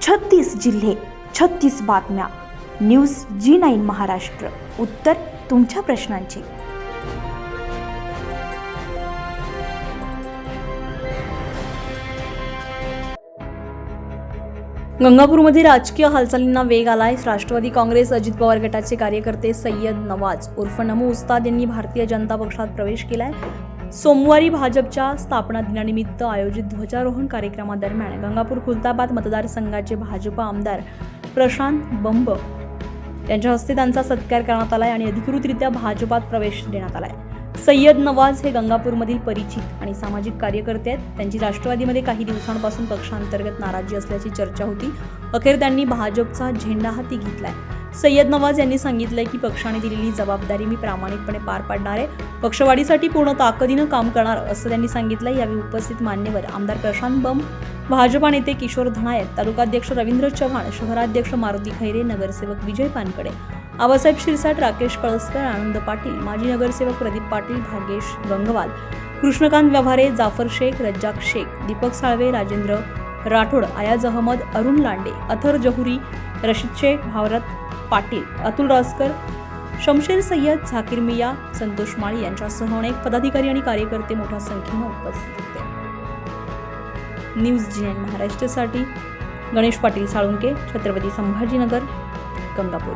36 जिल्हे, 36 बातम्या. News G9 Maharashtra. उत्तर तुमच्या प्रश्नांची. गंगापूरमध्ये राजकीय हालचालींना वेग आलाय. राष्ट्रवादी काँग्रेस अजित पवार गटाचे कार्यकर्ते सय्यद नवाज उर्फ नमो उस्ताद यांनी भारतीय जनता पक्षात प्रवेश केलाय. सोमवारी भाजपच्या स्थापना दिनानिमित्त आयोजित ध्वजारोहण कार्यक्रमादरम्यान गंगापूर खुलताबाद मतदारसंघाचे भाजप आमदार प्रशांत बंब यांच्या हस्ते त्यांचा सत्कार करण्यात आलाय आणि अधिकृतरित्या भाजपात प्रवेश देण्यात आलाय. सय्यद नवाज हे गंगापूरमधील परिचित आणि सामाजिक कार्यकर्ते आहेत. त्यांची राष्ट्रवादीमध्ये काही दिवसांपासून पक्षांतर्गत नाराजी असल्याची चर्चा होती. अखेर त्यांनी भाजपचा झेंडा हाती घेतलाय. सय्यद नवाज यांनी सांगितलंय की पक्षाने दिलेली जबाबदारी मी प्रामाणिकपणे पार पाडणार आहे. पक्षवाढीसाठी पूर्ण ताकदीनं काम करणार असं त्यांनी सांगितलंय. यावेळी उपस्थित मान्यवर आमदार प्रशांत बंब, भाजपा नेते किशोर धनायत, तालुकाध्यक्ष रवींद्र चव्हाण, शहराध्यक्ष मारुती खैरे, नगरसेवक विजय पानकडे, आबासाहेब शिरसाट, राकेश कळसकर, आनंद पाटील, माजी नगरसेवक प्रदीप पाटील, भागेश गंगवाल, कृष्णकांत व्यवहारे, जाफर शेख, रज्जाक शेख, दीपक साळवे, राजेंद्र राठोड, अयाज अहमद, अरुण लांडे, अथर जहुरी, रशीद शेख, भारत पाटील, अतुल रासकर, शमशेर सय्यद, झाकीर मिया, संतोष माळी यांच्यासह अनेक पदाधिकारी आणि कार्यकर्ते मोठ्या संख्येने उपस्थित होते. न्यूज G9 महाराष्ट्रासाठी गणेश पाटील साळुंके, छत्रपती संभाजीनगर, गंगापूर.